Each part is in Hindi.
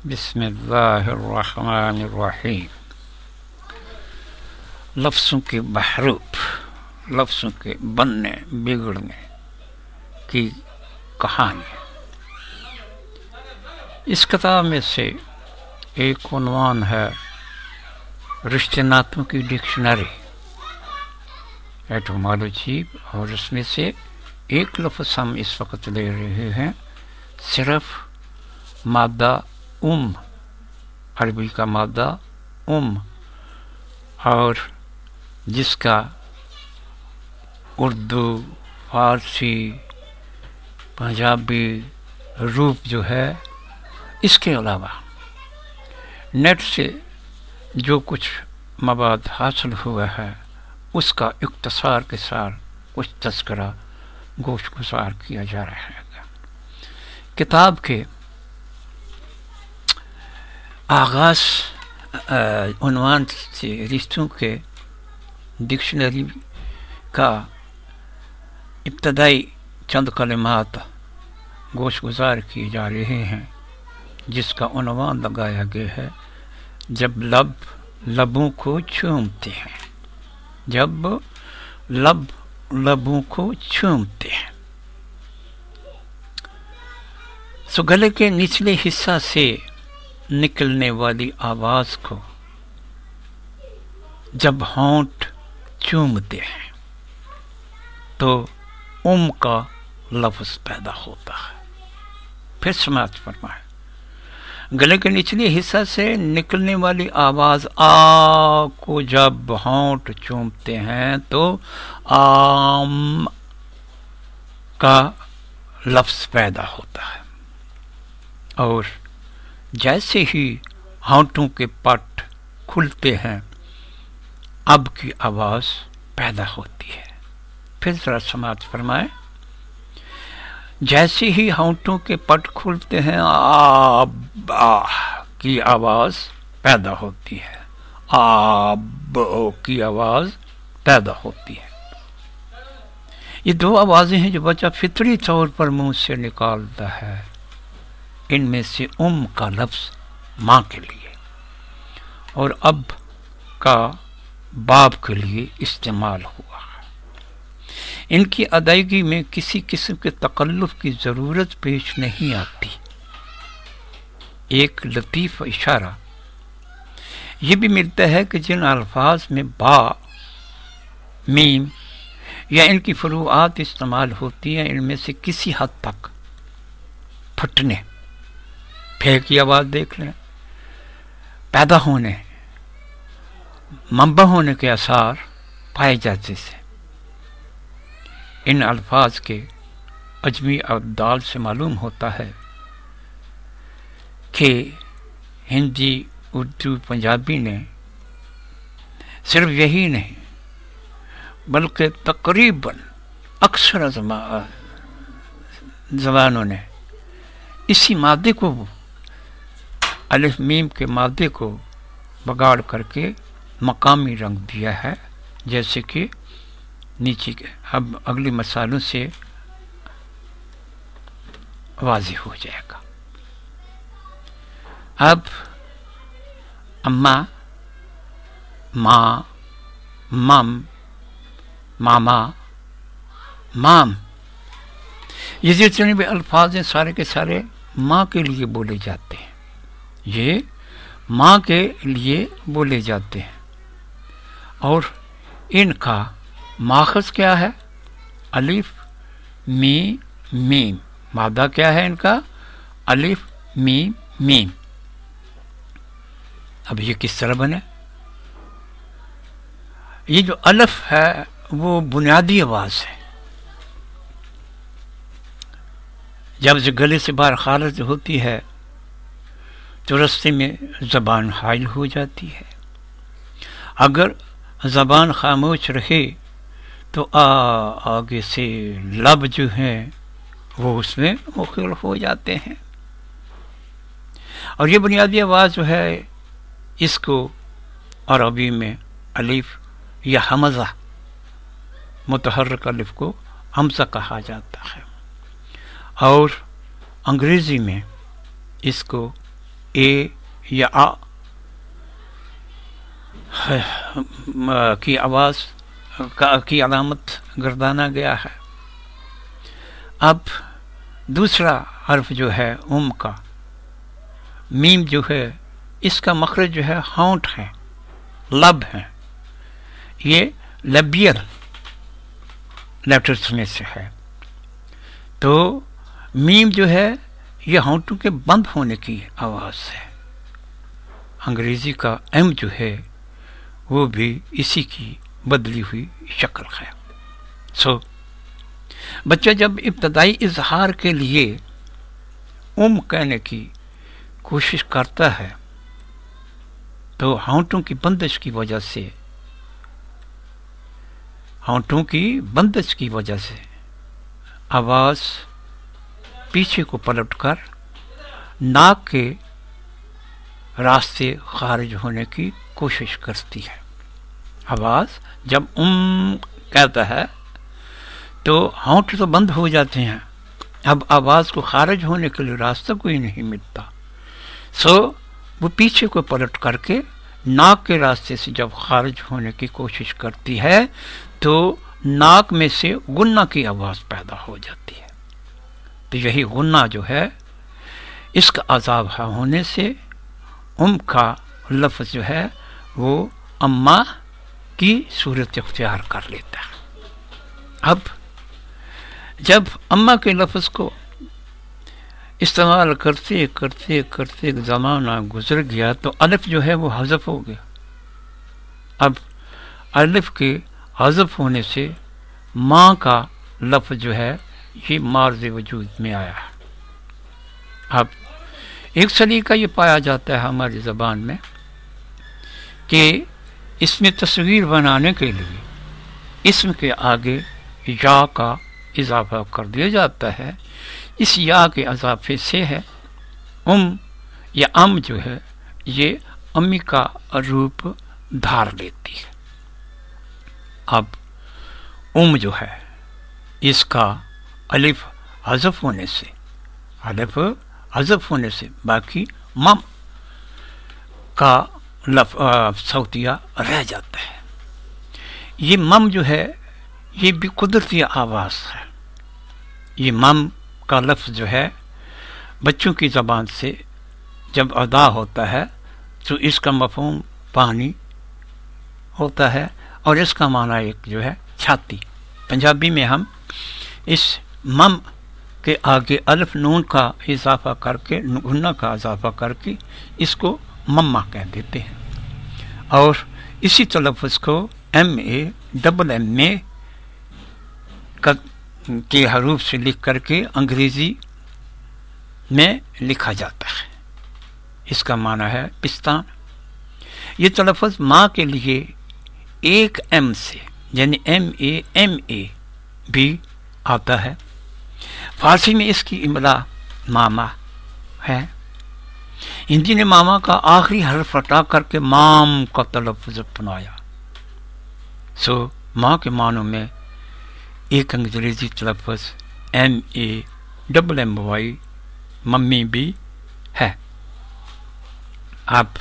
बिस्मिल्लाहिर्रहमानिर्रहीम। लफ्ज़ों के बहरूप, लफ्ज़ों के बनने बिगड़ने की कहानी। इस किताब में से एक उन्वान है रिश्ते नातों की डिक्शनरी, एटोमोलॉजी, और उसमें से एक लफ्ज़ हम इस वक्त ले रहे हैं, सिर्फ मादा अरबी का मादा और जिसका उर्दू, फारसी, पंजाबी रूप जो है, इसके अलावा नेट से जो कुछ मवाद हासिल हुआ है उसका इख्तिसार के साथ कुछ तज़किरा गोशगुजार किया जा रहा है। किताब के आगाज़ उन्वान से रिश्तों के डिक्शनरी का इब्तदाई चंद कलिमात गोशगुजार किए जा रहे हैं, जिसका उन्वान लगाया गया है जब लब लबों को चूमते हैं, जब लब लबों को चूमते हैं। सो गले के निचले हिस्सा से निकलने वाली आवाज को जब होंठ चूमते हैं तो का लफ्ज़ पैदा होता है। फिर समाज फरमाए, गले के निचले हिस्सा से निकलने वाली आवाज आ को जब होंठ चूमते हैं तो आम का लफ्ज़ पैदा होता है, और जैसे ही होंठों के पट खुलते हैं अब की आवाज पैदा होती है। फिर जरा समाज फरमाए, जैसे ही होंठों के पट खुलते हैं आब की आवाज पैदा होती है, आब की आवाज पैदा होती है। ये दो आवाजें हैं जो बच्चा फितरी तौर पर मुंह से निकालता है। इनमें से का लफ्ज़ माँ के लिए और अब का बाप के लिए इस्तेमाल हुआ है। इनकी अदायगी में किसी किस्म के तकल्लुफ़ की ज़रूरत पेश नहीं आती। एक लतीफ़ इशारा ये भी मिलता है कि जिन अल्फाज में बा, मीम या इनकी फ़ुरूआत इस्तेमाल होती हैं, इनमें से किसी हद तक फटने, फे की आवाज़ देख लें, पैदा होने, मंबा होने के आसार पाए जाते थे। इन अल्फाज के अजमी अब्दाल से मालूम होता है कि हिंदी, उर्दू, पंजाबी ने सिर्फ यही नहीं बल्कि तकरीबन अक्सर ज़बानों ने इसी मादे को, अलिफ मीम के मादे को बगाड़ करके मकामी रंग दिया है, जैसे कि नीचे के अब अगले मसालों से वाज़ेह हो जाएगा। अब अम्मा, माँ, मम, मामा, माम, ये जितने भी अल्फाज हैं सारे के सारे माँ के लिए बोले जाते हैं। ये माँ के लिए बोले जाते हैं और इनका माखज़ क्या है? अलिफ मी मीम। मादा क्या है इनका? अलिफ मी मीम। अब ये किस तरह बने? ये जो अलिफ है वो बुनियादी आवाज़ है। जब से गले से बाहर खारिज होती है तो रास्ते में ज़बान हाइल हो जाती है। अगर ज़बान खामोश रहे तो आगे से लब जो हैं वो उसमें मुख्तल हो जाते हैं। और ये बुनियादी आवाज़ जो है इसको अरबी में अलिफ या हमज़ा, मुतहर्रिक अलिफ को हमज़ा कहा जाता है, और अंग्रेज़ी में इसको ए या आ की आवाज़ की अलामत गर्दाना गया है। अब दूसरा हर्फ जो है का, मीम जो है, इसका मखरज जो है होंठ है, लब है, ये लबियल लेटर्स में से है। तो मीम जो है ये होंठों के बंद होने की आवाज़ है। अंग्रेज़ी का एम जो है वो भी इसी की बदली हुई शक्ल है। बच्चा जब इब्तदाई इजहार के लिए कहने की कोशिश करता है तो होंठों की बंदिश की वजह से आवाज़ पीछे को पलटकर नाक के रास्ते खारिज होने की कोशिश करती है। आवाज़ जब कहता है तो होंठ तो बंद हो जाते हैं, अब आवाज़ को खारिज होने के लिए रास्ता कोई नहीं मिलता। वो पीछे को पलट करके नाक के रास्ते से जब खारिज होने की कोशिश करती है तो नाक में से गुन्ना की आवाज़ पैदा हो जाती है। तो यही गुन्ना जो है, इसका अज़ाब होने से का लफ्ज़ जो है वो अम्मा की सूरत इख्तियार कर लेता है। अब जब अम्मा के लफ्ज़ को इस्तेमाल करते करते करते एक ज़माना गुजर गया तो अलिफ जो है वो हज़फ हो गया। अब अलिफ के हज़फ होने से माँ का लफ्ज़ जो है ये मार्ज़ वजूद में आया है। अब एक सलीका ये पाया जाता है हमारी ज़बान में कि इसमें तस्वीर बनाने के लिए इसम के आगे या का इजाफा कर दिया जाता है। इस या के इजाफे से है या जो है ये अम्मी का रूप धार लेती है। अब जो है इसका अलिफ हज़फ होने से बाकी मम का सौतिया रह जाता है। ये मम जो है ये भी कुदरती आवाज़ है। ये मम का लफ्ज़ जो है बच्चों की ज़बान से जब अदा होता है तो इसका मफ़हूम पानी होता है और इसका माना एक जो है छाती। पंजाबी में हम इस मम के आगे अलिफ नून का इजाफा करके, गुन्ना का इजाफा करके इसको मम्मा कह देते हैं। और इसी तलफ़्फ़ुज़ को MA के हरूफ से लिख करके अंग्रेज़ी में लिखा जाता है। इसका माना है पिस्तान। ये तलफ़्फ़ुज़ माँ के लिए एक M से यानी MA भी आता है। फारसी में इसकी इमला मामा है। हिंदी ने मामा का आखिरी हर्फ हटा करके माम का तलफ़्फ़ुज़ अपनाया। माँ के मानों में एक अंग्रेज़ी तलफ़्फ़ुज़ MAMMY मम्मी भी है। अब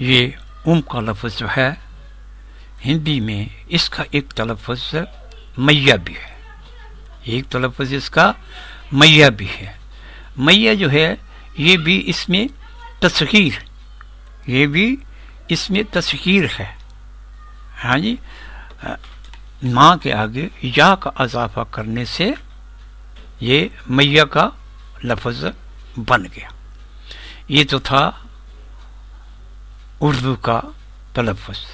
ये का लफ्ज़ जो है हिंदी में इसका एक तलफ़्फ़ुज़ मैया भी है। एक तलफ़्फ़ुज़ इसका मैया भी है। मैया जो है ये भी इसमें तस्ग़ीर है। हाँ जी, माँ के आगे या का इजाफा करने से ये मैया का लफ्ज़ बन गया। ये तो था उर्दू का तलफ़्फ़ुज़।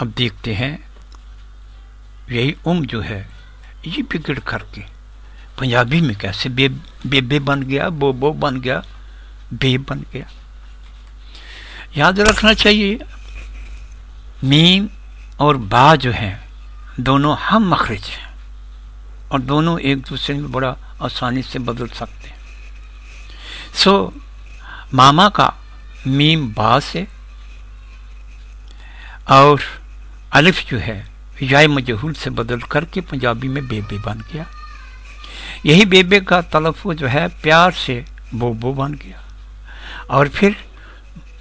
अब देखते हैं यही जो है ये बिगड़ करके पंजाबी में कैसे बेबे बन गया, बोबो बन गया, बे बन गया। याद रखना चाहिए मीम और बा जो हैं दोनों हम मखरज हैं और दोनों एक दूसरे में बड़ा आसानी से बदल सकते हैं। मामा का मीम बा से और अलिफ जो है याय मजहूल से बदल करके पंजाबी में बेबे बन गया। यही बेबे का तलफ़्फ़ुज़ जो है प्यार से बोबो बन गया और फिर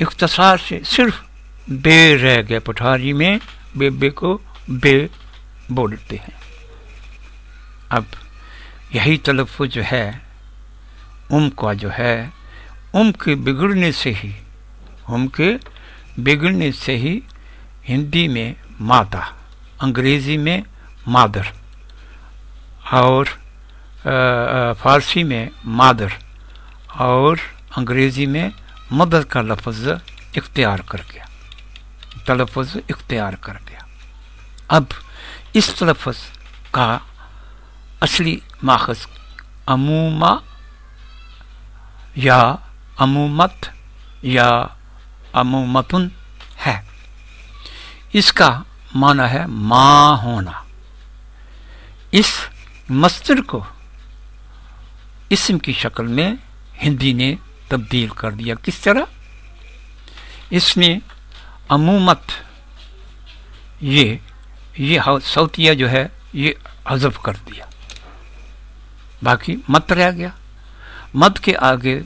इख्तिसार से सिर्फ बे रह गया, पठारी में बेबे को बे बोलते हैं। अब यही तलफ़्फ़ुज़ जो है का जो है के बिगड़ने से ही हिंदी में माता, अंग्रेज़ी में मादर और फ़ारसी में मादर और अंग्रेज़ी में मदर का लफ्ज़ इख्तियार कर गया, तलफ़्फ़ुज़ इख्तियार कर गया। अब इस तलफ़्फ़ुज़ का असली माख़ज़ अमूमा या अमूमत या अमूमतुन है। इसका माना है माँ होना। इस मस्तर को इस्म की शक्ल में हिंदी ने तब्दील कर दिया। किस तरह? इसने अमूमत ये सौतिया जो है ये हज़फ कर दिया, बाकी मत रह गया। मत के आगे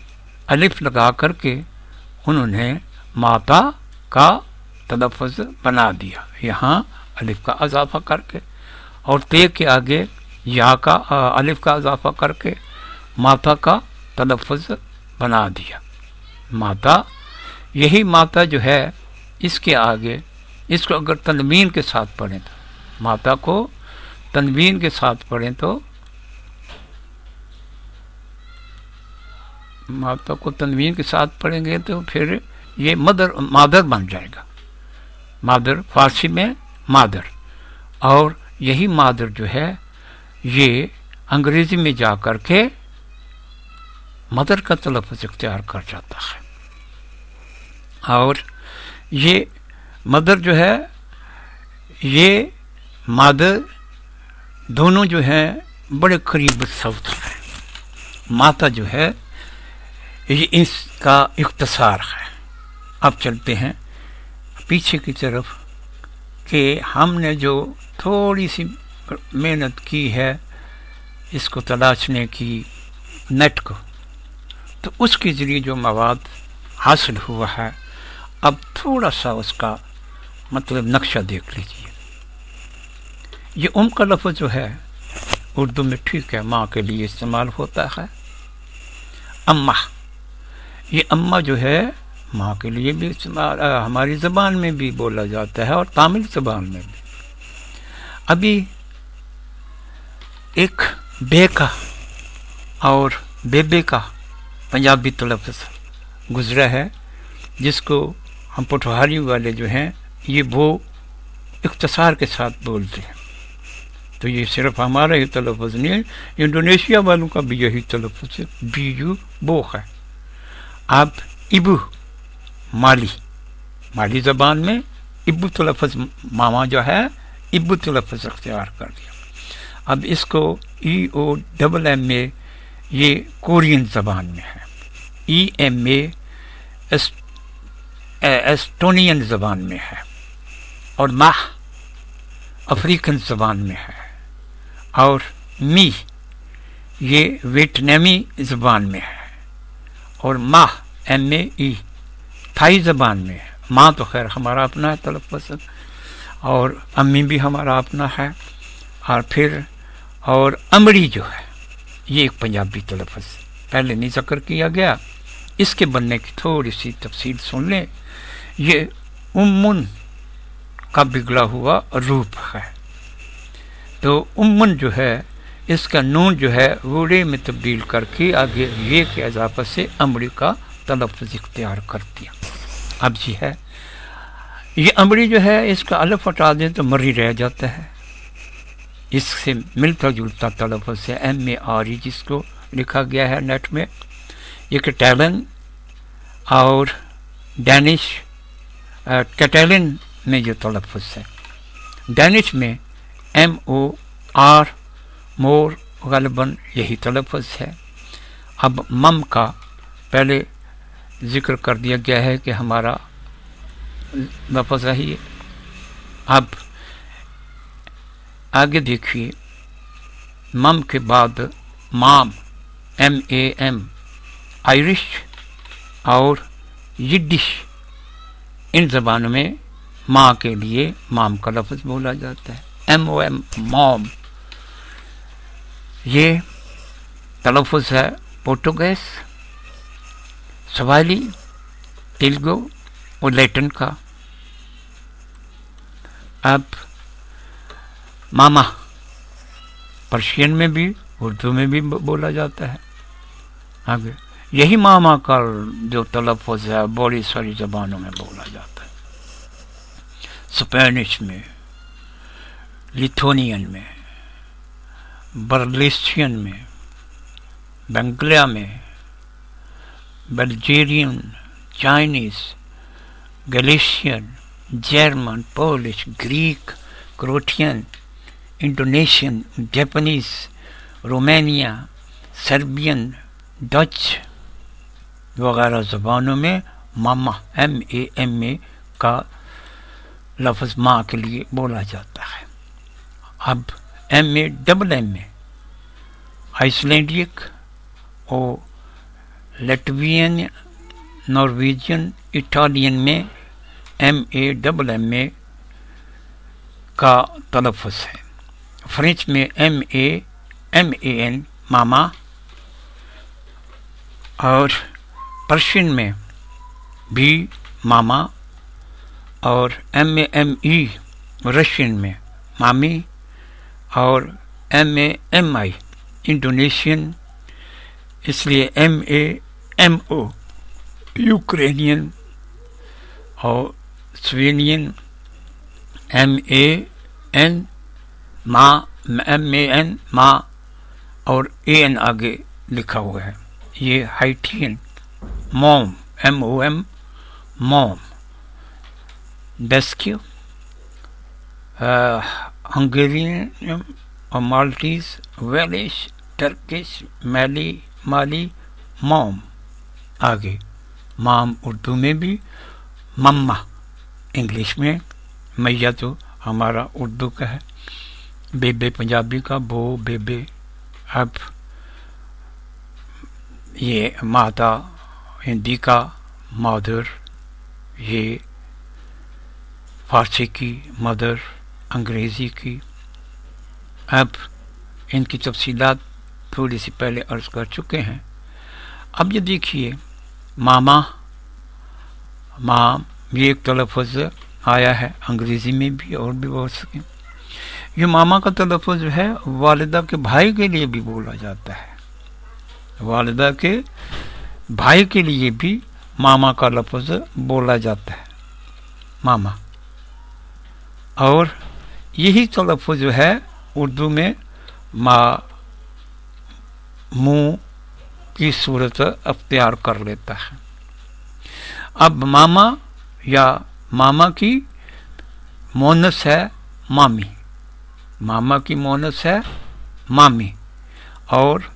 अलिफ लगा करके उन्होंने माता का तलफ़्फ़ुज़ बना दिया, यहाँ अलिफ का इजाफा करके, और ते के आगे या का अलिफ का इजाफा करके माता का तलफ़्फ़ुज़ बना दिया। माता, यही माता जो है इसके आगे, इसको अगर तनवीन के साथ पढ़ें तो, माता को तनवीन के साथ पढ़ें तो, माता को तनवीन के साथ पढ़ेंगे तो फिर ये मादर बन जाएगा। मादर फारसी में मादर, और यही मादर जो है ये अंग्रेजी में जा कर के मदर का तलफ़्फ़ुज़ इख्तियार कर जाता है। और ये मदर जो है, ये मादर दोनों जो है बड़े करीब सौत है। माता जो है ये इसका इख्तिसार है। अब चलते हैं पीछे की तरफ कि हमने जो थोड़ी सी मेहनत की है इसको तलाशने की, नेट को, तो उसके ज़रिए जो मवाद हासिल हुआ है, अब थोड़ा सा उसका मतलब नक्शा देख लीजिए। ये का लफ्ज़ जो है उर्दू में ठीक है माँ के लिए इस्तेमाल होता है। अम्मा, ये अम्मा जो है माँ के लिए भी इस्तेमाल, हमारी ज़बान में भी बोला जाता है और तामिल ज़बान में भी। अभी एक बे का और बेबे का पंजाबी तलफ़्फ़ुज़ गुज़रा है, जिसको हम पटवारी वाले जो हैं ये वो इख्तिसार के साथ बोलते हैं। तो ये सिर्फ हमारा ही तलफ़्फ़ुज़ नहीं है, इंडोनेशिया वालों का भी यही तलफ़्फ़ुज़ है, बीयू बो है। अब इबू, माली ज़बान में इब्बू तलफ़्फ़ुज़, मामा जो है इब्बू तलफ़्फ़ुज़ इख्तियार कर दिया। अब इसको EOMM में ये कोरियन ज़बान में है, EMA एस्टोनियन ज़बान में है, और माह अफ्रीकन ज़बान में है, और मी ये वियतनामी ज़बान में है, और माह MAE थाई ज़बान में है। माँ तो खैर हमारा अपना है तलफ़्फ़ुज़, और अम्मी भी हमारा अपना है। और फिर और अमड़ी जो है ये एक पंजाबी तलफ़्फ़ुज़ पहले नहीं ज़िक्र किया गया, इसके बनने की थोड़ी सी तफसील सुन लें। ये उम्मुन का बिगड़ा हुआ रूप है। तो उम्मुन जो है इसका नून जो है वूड़े में तब्दील करके आगे ये के इजाफे से अमड़ी का तलफ़्फ़ुज़ इख्तियार कर दिया। अब जी है ये अमड़ी जो है इसका अलिफ हटा दें तो मरी रह जाता है। इससे मिलता जुलता तलफ़्फ़ुज़ है MARE, जिसको लिखा गया है नेट में। ये कैटलन और डैनिश, कैटलन में जो तलफ़्फ़ुज़ है, डैनिश में MOR मोर ग़ालिबन यही तलफ़्फ़ुज़ है। अब मम का पहले ज़िक्र कर दिया गया है कि हमारा लफ्ज़ है ये। अब आगे देखिए, मम के बाद माम MAM आयरिश और यिडिश इन ज़बानों में माँ के लिए माम का लफ्ज़ बोला जाता है, MOM, मॉम। ये तलफ़ुज़ है पोर्टुगीज़, सवाली, तेलुगु और लैटिन का। अब मामा पर्शियन में भी, उर्दू में भी बोला जाता है। आगे यही मामा का जो तलफ़ुज़ है बड़ी सारी ज़बानों में बोला जाता है, स्पेनिश में, लिथुआनियन में, बर्लिस्टियन में, बंगला में, Bulgarian, Chinese, Galician, German, Polish, Greek, Croatian, Indonesian, Japanese, Romania, Serbian, Dutch वगैरह ज़बानों में मामा MAMA का लफ्ज़ माँ के लिए बोला जाता है। अब MAMMA आइसलैंडिक और लैटवियन, नॉर्वेजियन, इटालियन में MAMMA का तलफ़ुज़ है। फ्रेंच में MAMAN मामा, और पर्शियन में भी मामा, और MAME रशियन में मामी, और MAMI इंडोनेशियन, इसलिए MAMO यूक्रेनियन, और स्वेनियन, MAN माँ, और AN आगे लिखा हुआ है। ये हाइटियन मॉम, MOM मॉम, बेस्क्यू, हंगेरियन और माल्टीज, वेलिश, टर्किश, माली मॉम। आगे माम उर्दू में भी, मम्मा इंग्लिश में, मैया तो हमारा उर्दू का है, बेबे पंजाबी का, बो बेबे। अब ये माता हिंदी का, मदर, ये फारसी की मदर, अंग्रेज़ी की। अब इनकी तफसीलात थोड़ी सी पहले अर्ज़ कर चुके हैं। अब ये देखिए मामा, माँ, ये एक तलफ़ुज़ आया है अंग्रेज़ी में भी और भी बहुत सके। ये मामा का तलफ़ुज़ जो है वालिदा के भाई के लिए भी बोला जाता है, वालिदा के भाई के लिए भी मामा का लफ्ज़ बोला जाता है, मामा। और यही तलफ़ुज़ जो है उर्दू में माँ मुँह की सूरत अख्तियार कर लेता है। अब मामा या मामा की मोनस है मामी, मामा की मोनस है मामी, और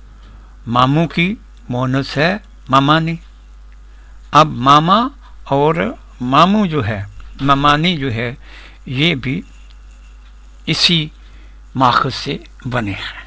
मामू की मोनस है मामानी। अब मामा और मामू जो है, मामानी जो है, ये भी इसी माखज़ से बने हैं।